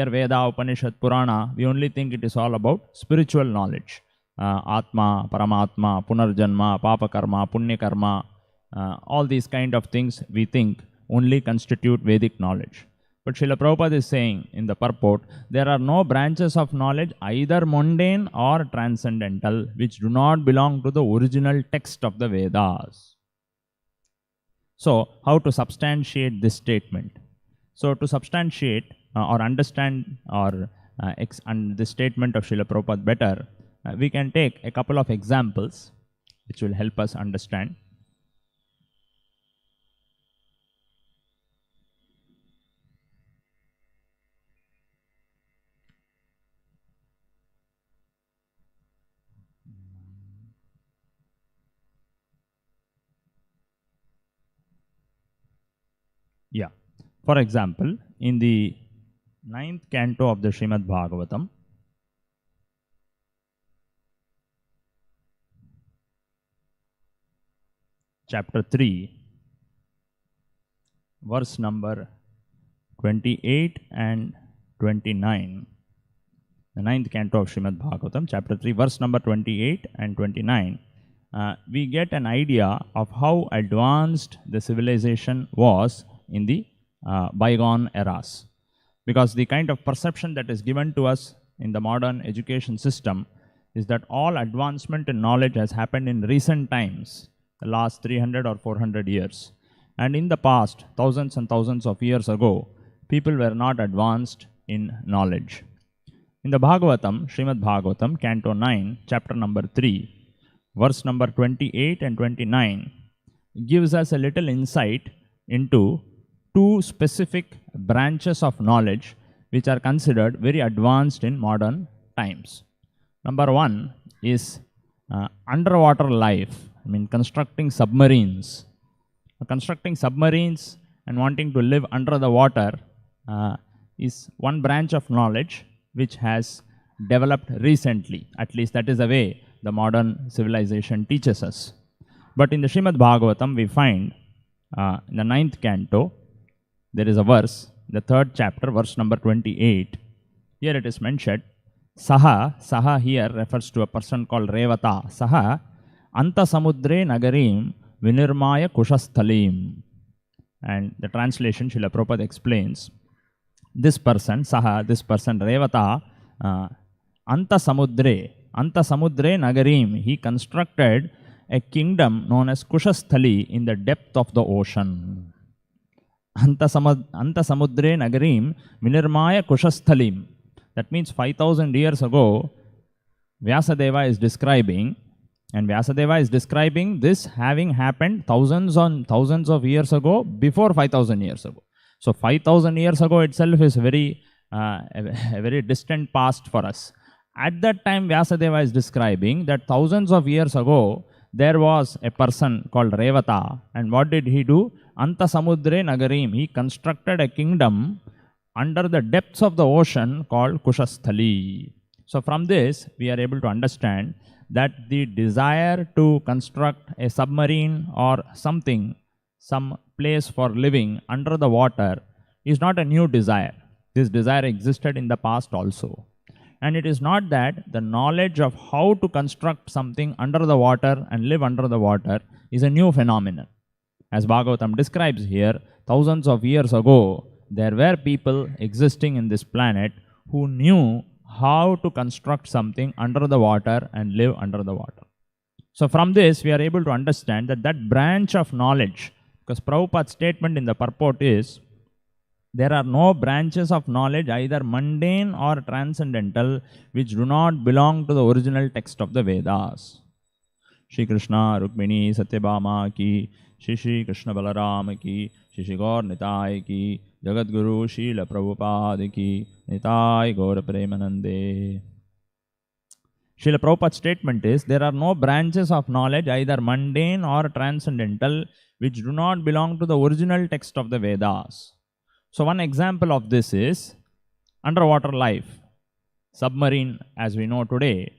Veda, Upanishad, Purana, we only think it is all about spiritual knowledge. Atma, Paramatma, Punarjanma, Papa Karma, Punya Karma, all these kind of things we think only constitute Vedic knowledge. But Srila Prabhupada is saying in the purport, there are no branches of knowledge, either mundane or transcendental, which do not belong to the original text of the Vedas. So, how to substantiate this statement? So, to substantiate or understand or this statement of Srila Prabhupada better, we can take a couple of examples which will help us understand. Yeah. For example, in the 9th canto of the Srimad-Bhagavatam, chapter 3, verse number 28 and 29. The 9th canto of Srimad-Bhagavatam, chapter 3, verse number 28 and 29. We get an idea of how advanced the civilization was in the bygone eras. Because the kind of perception that is given to us in the modern education system is that all advancement in knowledge has happened in recent times, the last 300 or 400 years. And in the past, thousands and thousands of years ago, people were not advanced in knowledge. In the Bhagavatam, Srimad-Bhagavatam, canto 9, chapter number 3, verse number 28 and 29, gives us a little insight into two specific branches of knowledge which are considered very advanced in modern times. Number one is underwater life. Constructing submarines. Constructing submarines and wanting to live under the water is one branch of knowledge which has developed recently. At least that is the way the modern civilization teaches us. But in the Srimad-Bhagavatam, we find in the 9th canto, there is a verse, the 3rd chapter, verse number 28. Here it is mentioned, Saha here refers to a person called Revata. Saha, Anta Samudre Nagarim Vinirmaya Kushasthalim. And the translation, Srila Prabhupada explains, this person, Saha, this person, Revata, Anta Samudre Nagarim, he constructed a kingdom known as Kushasthali in the depth of the ocean. Anta Samudre Nagarim Vinirmaya Kushasthalim. That means 5,000 years ago, Vyasadeva is describing, and Vyasadeva is describing this having happened thousands of years ago, before 5,000 years ago. So 5,000 years ago itself is a very distant past for us. At that time, Vyasadeva is describing that thousands of years ago, there was a person called Revata, and what did he do? Anta Samudre Nagarim, he constructed a kingdom under the depths of the ocean called Kushasthali. So from this, we are able to understand that the desire to construct a submarine or something, some place for living under the water, is not a new desire. This desire existed in the past also. And it is not that the knowledge of how to construct something under the water and live under the water is a new phenomenon. As Bhagavatam describes here, thousands of years ago, there were people existing in this planet who knew how to construct something under the water and live under the water. So from this, we are able to understand that that branch of knowledge, because Prabhupada's statement in the purport is, there are no branches of knowledge, either mundane or transcendental, which do not belong to the original text of the Vedas. Shri Krishna Rukmini Satyabhama ki, Shri Krishna Balaram ki, Shri Gaur Nitai ki, Jagat Guru Srila Prabhupada ki, Nitai Gaur Premanande. Srila Prabhupada's statement is, there are no branches of knowledge, either mundane or transcendental, which do not belong to the original text of the Vedas. So one example of this is underwater life, submarine as we know today.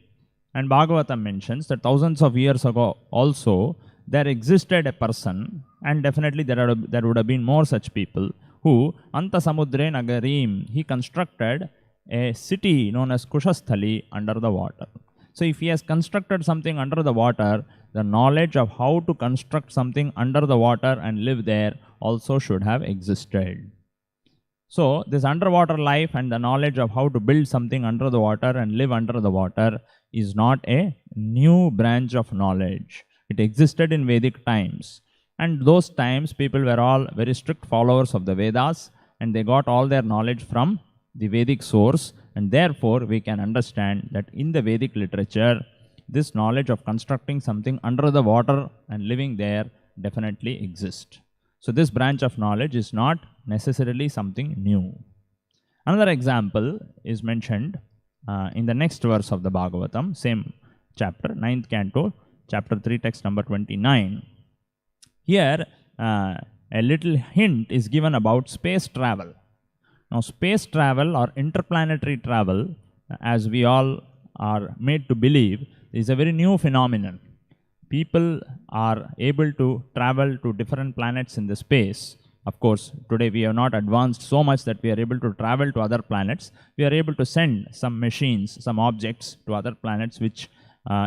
And Bhagavatam mentions that thousands of years ago also there existed a person, and definitely there would have been more such people, who Anta Samudre Nagarim, he constructed a city known as Kushasthali under the water. So if he has constructed something under the water, the knowledge of how to construct something under the water and live there also should have existed. So this underwater life and the knowledge of how to build something under the water and live under the water is not a new branch of knowledge. It existed in Vedic times. And those times people were all very strict followers of the Vedas, and they got all their knowledge from the Vedic source, and therefore we can understand that in the Vedic literature, this knowledge of constructing something under the water and living there definitely exists. So this branch of knowledge is not necessarily something new. Another example is mentioned in the next verse of the Bhagavatam, same chapter, 9th canto, chapter 3, text number 29. Here, a little hint is given about space travel. Now, space travel or interplanetary travel, as we all are made to believe, is a very new phenomenon. People are able to travel to different planets in the space. Of course, today we have not advanced so much that we are able to travel to other planets. We are able to send some machines, some objects to other planets, which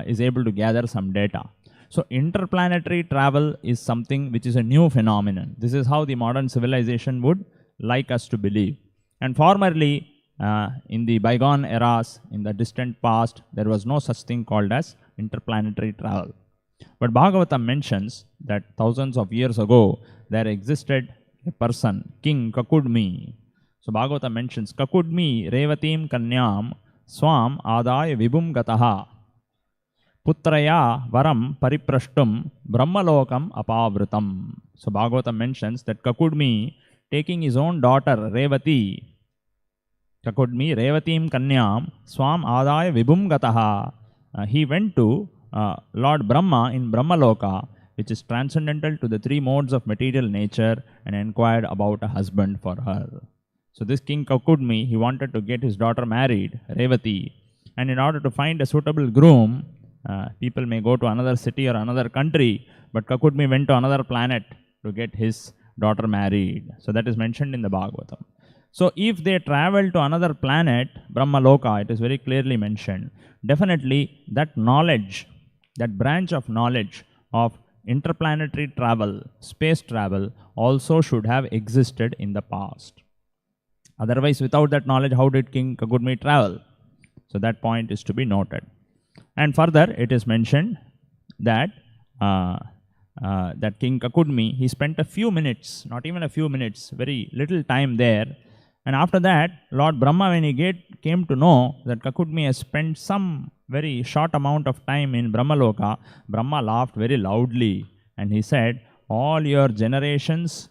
is able to gather some data. So interplanetary travel is something which is a new phenomenon. This is how the modern civilization would like us to believe. And formerly, in the bygone eras, in the distant past, there was no such thing called as interplanetary travel. But Bhagavatam mentions that thousands of years ago, there existed a person, King Kakudmi. So Bhagavatam mentions, Kakudmi Revatim Kanyam Swam Adaya Vibhum Gataha Putraya Varam Pariprashtum Brahmalokam Apavritam. So Bhagavatam mentions that Kakudmi, taking his own daughter Revati, Kakudmi Revatim Kanyam Swam Adaya Vibhum Gataha, he went to Lord Brahma in Brahmaloka, which is transcendental to the three modes of material nature, and inquired about a husband for her. So this King Kakudmi, he wanted to get his daughter married, Revati, and in order to find a suitable groom, people may go to another city or another country, but Kakudmi went to another planet to get his daughter married. So that is mentioned in the Bhagavatam. So if they travel to another planet, Brahmaloka, it is very clearly mentioned, definitely that knowledge, that branch of knowledge of interplanetary travel, space travel, also should have existed in the past. Otherwise, without that knowledge, how did King Kakudmi travel? So that point is to be noted. And further, it is mentioned that that King Kakudmi, he spent a few minutes, not even a few minutes, very little time there. And after that, Lord Brahma, when he came to know that Kakudmi has spent some very short amount of time in Brahmaloka, Brahma laughed very loudly and he said, all your generations,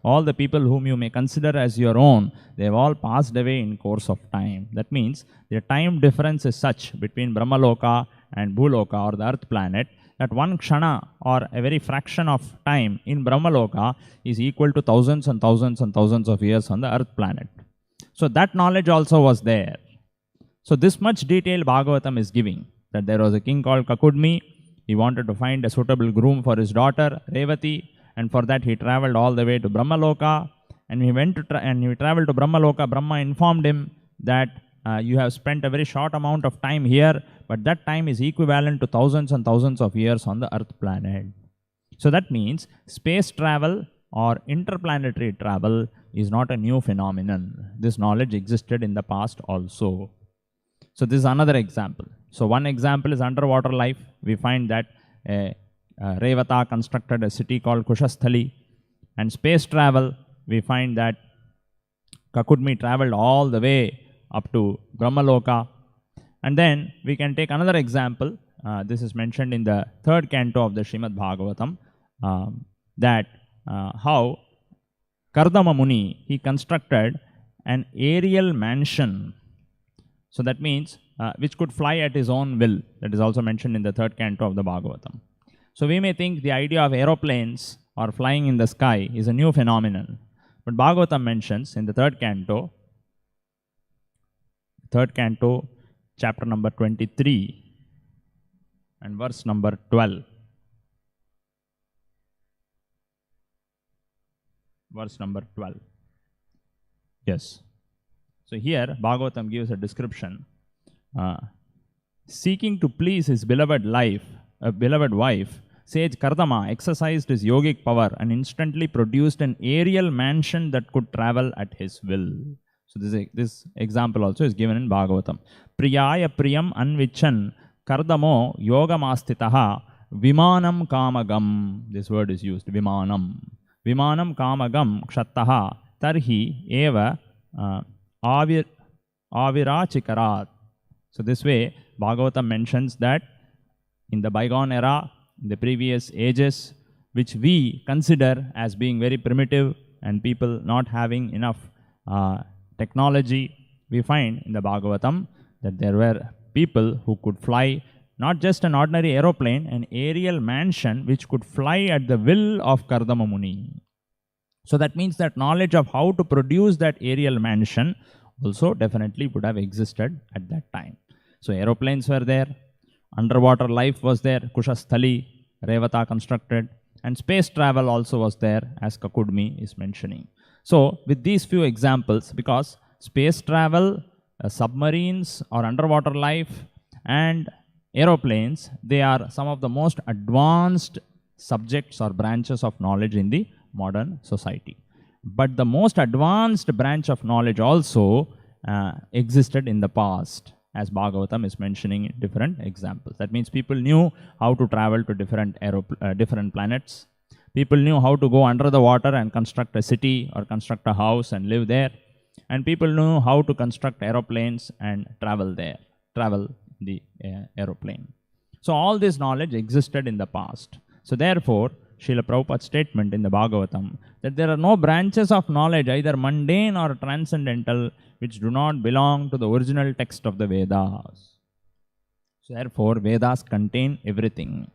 all the people whom you may consider as your own, they have all passed away in course of time. That means the time difference is such between Brahmaloka and Bhuloka, or the earth planet, that one kshana or a very fraction of time in Brahmaloka is equal to thousands and thousands and thousands of years on the earth planet. So that knowledge also was there. So this much detail Bhagavatam is giving, that there was a king called Kakudmi. He wanted to find a suitable groom for his daughter Revati, and for that he traveled all the way to Brahmaloka. And he traveled to Brahmaloka. Brahma informed him that you have spent a very short amount of time here, but that time is equivalent to thousands and thousands of years on the earth planet. So that means space travel or interplanetary travel is not a new phenomenon. This knowledge existed in the past also. So this is another example. So one example is underwater life. We find that Revata constructed a city called Kushasthali. And space travel, we find that Kakudmi traveled all the way up to Brahmaloka. And then we can take another example. This is mentioned in the 3rd canto of the Srimad-Bhagavatam, that how Kardama Muni, he constructed an aerial mansion. So that means which could fly at his own will. That is also mentioned in the 3rd canto of the Bhagavatam. So we may think the idea of aeroplanes or flying in the sky is a new phenomenon. But Bhagavatam mentions in the 3rd canto, chapter number 23 and verse number 12. verse number 12. Yes. So here Bhagavatam gives a description. Seeking to please his beloved wife, sage Kardama exercised his yogic power and instantly produced an aerial mansion that could travel at his will. So this example also is given in Bhagavatam. Priyaya priyam anvichan Kardamo yogamastitaha vimanam kamagam. This word is used, vimanam. Vimanam kamagam kshattaha tarhi eva avirachikarat. So this way Bhagavatam mentions that in the bygone era, in the previous ages, which we consider as being very primitive and people not having enough technology, we find in the Bhagavatam that there were people who could fly not just an ordinary aeroplane, an aerial mansion which could fly at the will of Kardama Muni. So that means that knowledge of how to produce that aerial mansion also definitely would have existed at that time. So aeroplanes were there, underwater life was there, Kushasthali, Revata constructed, and space travel also was there, as Kakudmi is mentioning. So with these few examples, because space travel, submarines or underwater life and aeroplanes, they are some of the most advanced subjects or branches of knowledge in the modern society. But the most advanced branch of knowledge also existed in the past, as Bhagavatam is mentioning in different examples. That means people knew how to travel to different planets. People knew how to go under the water and construct a city or construct a house and live there. And people knew how to construct aeroplanes and travel the aeroplane. So all this knowledge existed in the past. So therefore, Srila Prabhupada's statement in the Bhagavatam that there are no branches of knowledge, either mundane or transcendental, which do not belong to the original text of the Vedas. So therefore, Vedas contain everything.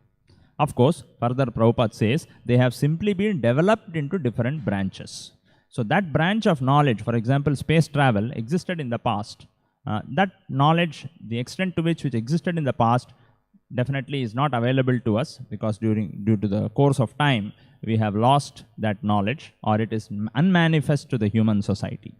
Of course, further Prabhupada says they have simply been developed into different branches. So that branch of knowledge, for example, space travel, existed in the past. That knowledge, the extent to which existed in the past, definitely is not available to us, because due to the course of time, we have lost that knowledge, or it is unmanifest to the human society,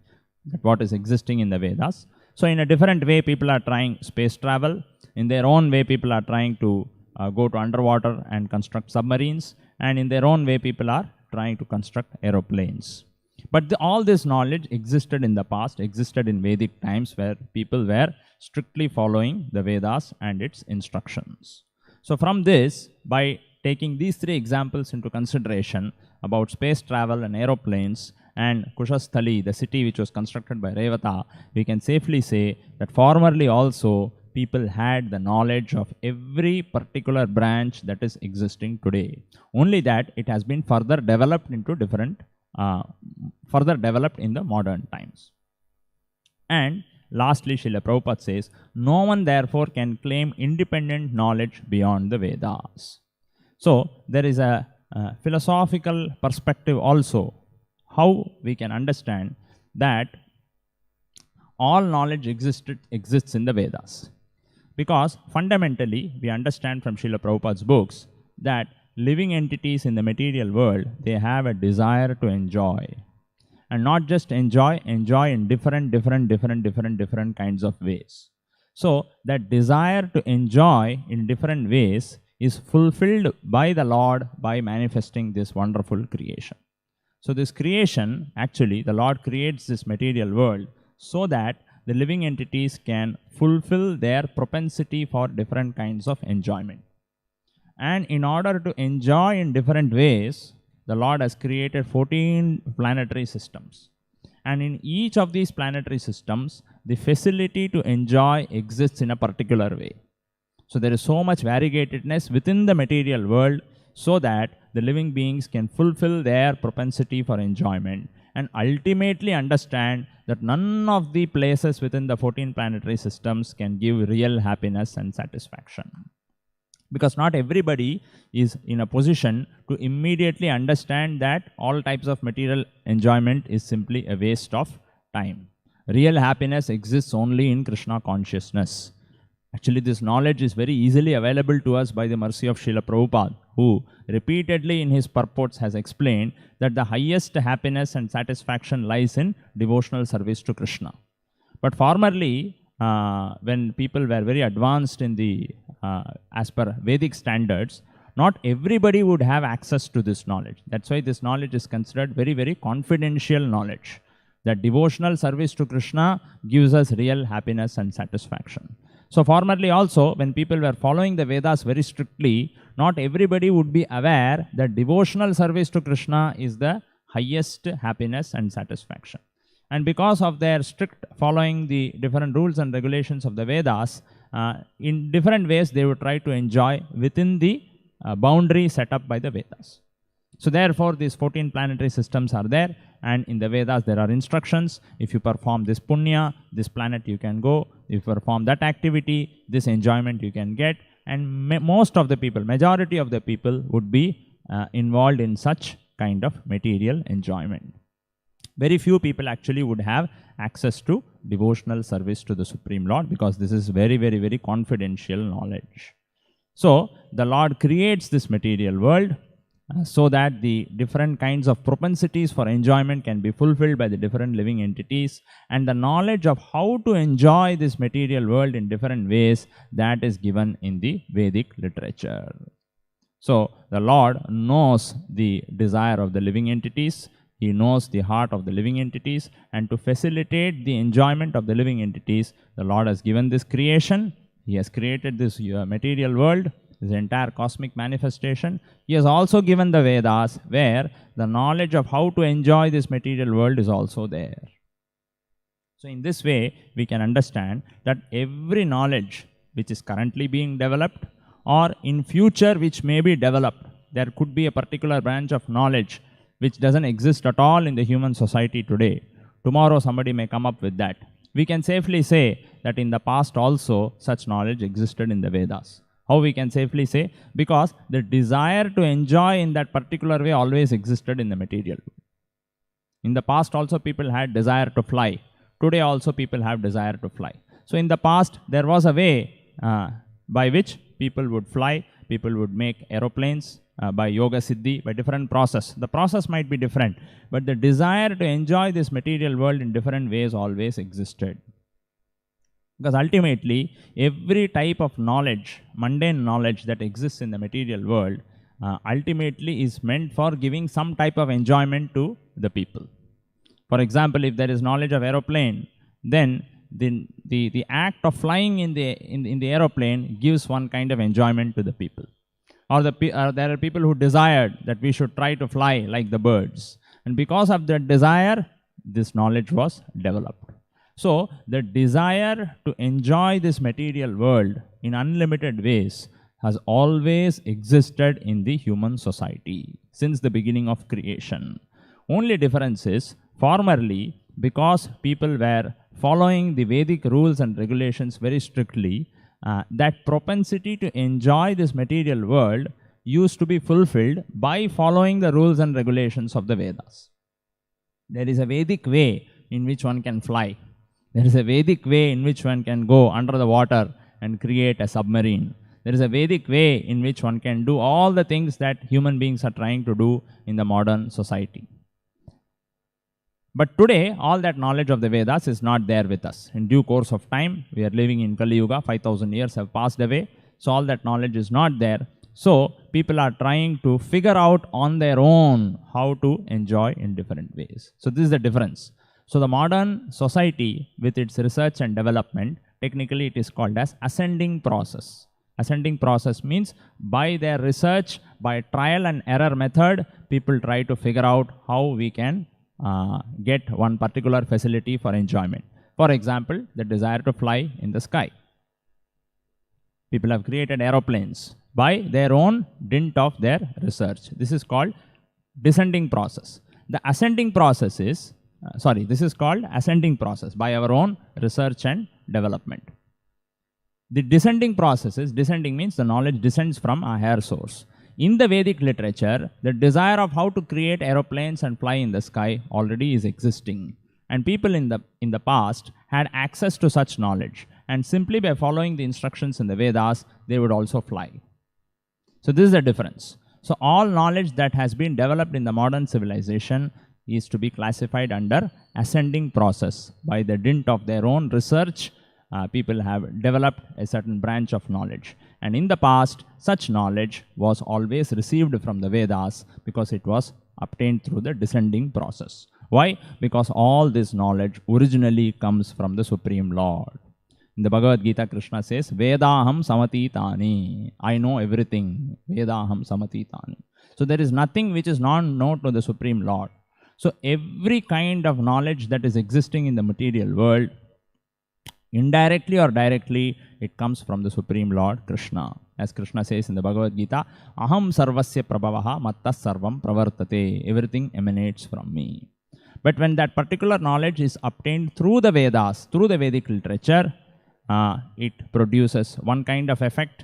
that what is existing in the Vedas. So in a different way, people are trying space travel. In their own way, people are trying to go to underwater and construct submarines. And in their own way, people are trying to construct aeroplanes. But all this knowledge existed in the past, existed in Vedic times, where people were strictly following the Vedas and its instructions. So from this, by taking these three examples into consideration about space travel and aeroplanes and Kushasthali, the city which was constructed by Revata, we can safely say that formerly also people had the knowledge of every particular branch that is existing today. Only that it has been further developed into developed in the modern times. And lastly, Srila Prabhupada says, no one therefore can claim independent knowledge beyond the Vedas. So there is a philosophical perspective also, how we can understand that all knowledge exists in the Vedas. Because fundamentally, we understand from Srila Prabhupada's books that living entities in the material world, they have a desire to enjoy. And not just enjoy in different kinds of ways. So that desire to enjoy in different ways is fulfilled by the Lord by manifesting this wonderful creation. So this creation, actually, the Lord creates this material world so that the living entities can fulfill their propensity for different kinds of enjoyment. And in order to enjoy in different ways, the Lord has created 14 planetary systems. And in each of these planetary systems, the facility to enjoy exists in a particular way. So there is so much variegatedness within the material world so that the living beings can fulfill their propensity for enjoyment and ultimately understand that none of the places within the 14 planetary systems can give real happiness and satisfaction. Because not everybody is in a position to immediately understand that all types of material enjoyment is simply a waste of time. Real happiness exists only in Krishna consciousness. Actually, this knowledge is very easily available to us by the mercy of Srila Prabhupada, who repeatedly in his purports has explained that the highest happiness and satisfaction lies in devotional service to Krishna. But formerly, when people were very advanced in the, as per Vedic standards, not everybody would have access to this knowledge. That's why this knowledge is considered very, very confidential knowledge. That devotional service to Krishna gives us real happiness and satisfaction. So formerly also, when people were following the Vedas very strictly, not everybody would be aware that devotional service to Krishna is the highest happiness and satisfaction. And because of their strict following the different rules and regulations of the Vedas, in different ways they would try to enjoy within the boundary set up by the Vedas. So therefore, these 14 planetary systems are there, and in the Vedas there are instructions. If you perform this punya, this planet you can go. If you perform that activity, this enjoyment you can get. And most of the people, majority of the people would be involved in such kind of material enjoyment. Very few people actually would have access to devotional service to the Supreme Lord, because this is very, very, very confidential knowledge. So the Lord creates this material world so that the different kinds of propensities for enjoyment can be fulfilled by the different living entities, and the knowledge of how to enjoy this material world in different ways, that is given in the Vedic literature. So the Lord knows the desire of the living entities. He knows the heart of the living entities, and to facilitate the enjoyment of the living entities, the Lord has given this creation. He has created this material world, this entire cosmic manifestation. He has also given the Vedas, where the knowledge of how to enjoy this material world is also there. So in this way, we can understand that every knowledge which is currently being developed, or in future which may be developed, there could be a particular branch of knowledge which doesn't exist at all in the human society today. Tomorrow somebody may come up with that. We can safely say that in the past also such knowledge existed in the Vedas. How we can safely say? Because the desire to enjoy in that particular way always existed in the material world. In the past also people had desire to fly. Today also people have desire to fly. So in the past there was a way by which people would fly, people would make aeroplanes by yoga siddhi, by different process. The process might be different, but the desire to enjoy this material world in different ways always existed. Because ultimately, every type of knowledge, mundane knowledge that exists in the material world, ultimately is meant for giving some type of enjoyment to the people. For example, if there is knowledge of aeroplane, then the act of flying in the aeroplane gives one kind of enjoyment to the people. Or there are people who desired that we should try to fly like the birds. And because of that desire, this knowledge was developed. So the desire to enjoy this material world in unlimited ways has always existed in the human society since the beginning of creation. Only difference is, formerly, because people were following the Vedic rules and regulations very strictly, that propensity to enjoy this material world used to be fulfilled by following the rules and regulations of the Vedas. There is a Vedic way in which one can fly. There is a Vedic way in which one can go under the water and create a submarine. There is a Vedic way in which one can do all the things that human beings are trying to do in the modern society. But today, all that knowledge of the Vedas is not there with us. In due course of time, we are living in Kali Yuga, 5,000 years have passed away. So all that knowledge is not there. So people are trying to figure out on their own how to enjoy in different ways. So this is the difference. So the modern society, with its research and development, technically it is called as ascending process. Ascending process means by their research, by trial and error method, people try to figure out how we can get one particular facility for enjoyment. For example, the desire to fly in the sky. People have created aeroplanes by their own dint of their research. This is called descending process. The ascending process is, this is called ascending process by our own research and development. The descending process is, descending means the knowledge descends from a higher source. In the Vedic literature, the desire of how to create aeroplanes and fly in the sky already is existing. And people in the past had access to such knowledge. And simply by following the instructions in the Vedas, they would also fly. So this is the difference. So all knowledge that has been developed in the modern civilization is to be classified under ascending process. By the dint of their own research, people have developed a certain branch of knowledge. And in the past, such knowledge was always received from the Vedas because it was obtained through the descending process. Why? Because all this knowledge originally comes from the Supreme Lord. In the Bhagavad-gita, Krishna says, Vedaham samatitani. I know everything. Vedaham samatitani. So there is nothing which is not known to the Supreme Lord. So every kind of knowledge that is existing in the material world, indirectly or directly, it comes from the Supreme Lord Krishna. As Krishna says in the Bhagavad-gita, Aham sarvasya prabhavaha mattas sarvam pravartate. Everything emanates from me. But when that particular knowledge is obtained through the Vedas, through the Vedic literature, it produces one kind of effect.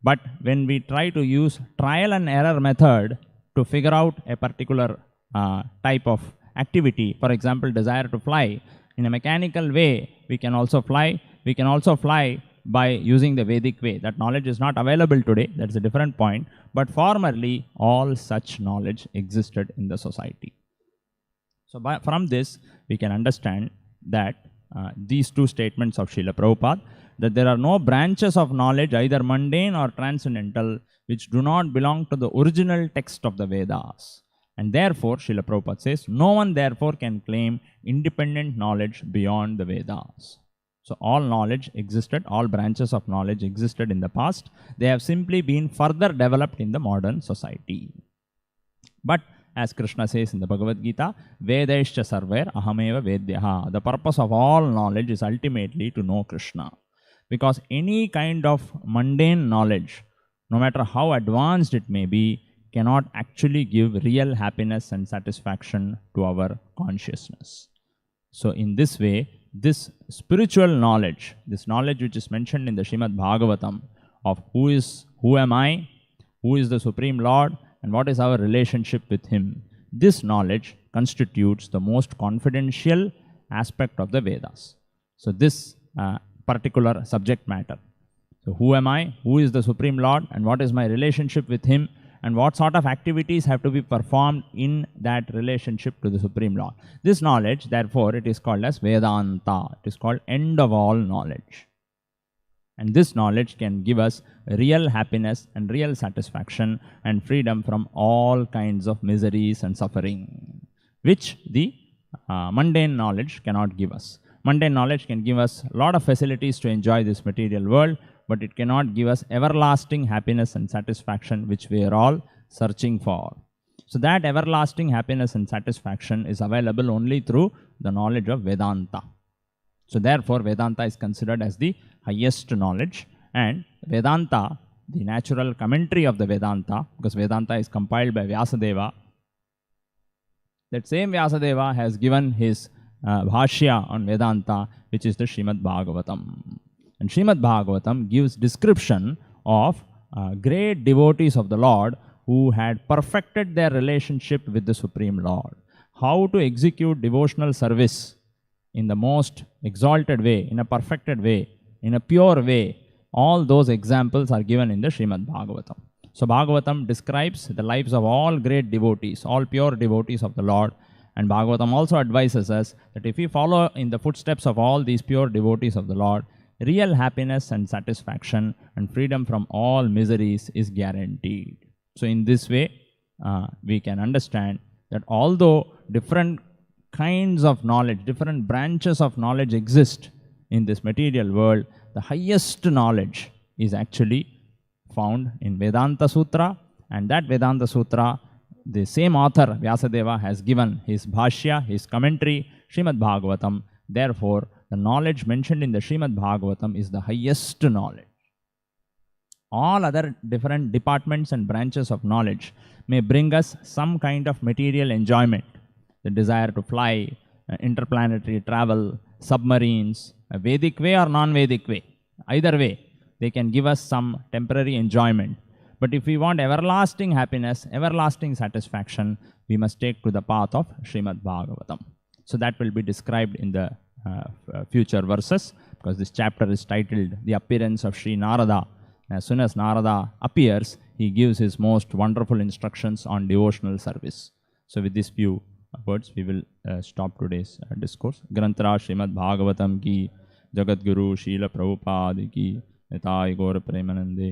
But when we try to use trial and error method to figure out a particular type of activity, for example, desire to fly, in a mechanical way, we can also fly. We can also fly by using the Vedic way. That knowledge is not available today. That's a different point. But formerly, all such knowledge existed in the society. So from this, we can understand that these two statements of Srila Prabhupada, that there are no branches of knowledge, either mundane or transcendental, which do not belong to the original text of the Vedas. And therefore, Srila Prabhupada says, no one therefore can claim independent knowledge beyond the Vedas. So all knowledge existed, all branches of knowledge existed in the past. They have simply been further developed in the modern society. But as Krishna says in the Bhagavad-gita, Vedaishcha sarver ahameva vedyaha. The purpose of all knowledge is ultimately to know Krishna. Because any kind of mundane knowledge, no matter how advanced it may be, cannot actually give real happiness and satisfaction to our consciousness. So in this way, this spiritual knowledge, this knowledge which is mentioned in the Srimad-Bhagavatam of who am I, who is the Supreme Lord, and what is our relationship with Him, this knowledge constitutes the most confidential aspect of the Vedas. So this particular subject matter. So who am I, who is the Supreme Lord, and what is my relationship with Him, and what sort of activities have to be performed in that relationship to the Supreme Lord. This knowledge, therefore, it is called as Vedanta. It is called end of all knowledge. And this knowledge can give us real happiness and real satisfaction and freedom from all kinds of miseries and suffering, which the mundane knowledge cannot give us. Mundane knowledge can give us a lot of facilities to enjoy this material world, but it cannot give us everlasting happiness and satisfaction, which we are all searching for. So that everlasting happiness and satisfaction is available only through the knowledge of Vedanta. So therefore, Vedanta is considered as the highest knowledge, and Vedanta, the natural commentary of the Vedanta, because Vedanta is compiled by Vyasadeva, that same Vyasadeva has given his Bhashya on Vedanta, which is the Srimad-Bhagavatam. And Srimad-Bhagavatam gives description of great devotees of the Lord who had perfected their relationship with the Supreme Lord. How to execute devotional service in the most exalted way, in a perfected way, in a pure way. All those examples are given in the Srimad-Bhagavatam. So Bhagavatam describes the lives of all great devotees, all pure devotees of the Lord. And Bhagavatam also advises us that if we follow in the footsteps of all these pure devotees of the Lord, real happiness and satisfaction and freedom from all miseries is guaranteed. So in this way, we can understand that although different kinds of knowledge, different branches of knowledge exist in this material world, the highest knowledge is actually found in Vedanta Sutra, and that Vedanta Sutra, the same author, Vyasadeva, has given his Bhashya, his commentary, Srimad-Bhagavatam. Therefore, the knowledge mentioned in the Srimad-Bhagavatam is the highest knowledge. All other different departments and branches of knowledge may bring us some kind of material enjoyment, the desire to fly, interplanetary travel, submarines, a Vedic way or non-Vedic way. Either way, they can give us some temporary enjoyment. But if we want everlasting happiness, everlasting satisfaction, we must take to the path of Srimad-Bhagavatam. So that will be described in the future verses, because this chapter is titled The Appearance of Sri Narada. As soon as Narada appears, he gives his most wonderful instructions on devotional service. So with these few words, we will stop today's discourse. Granthara Srimad-Bhagavatam ki, Jagat Guru Srila Prabhupada ki, Nitai Gaur Premanande.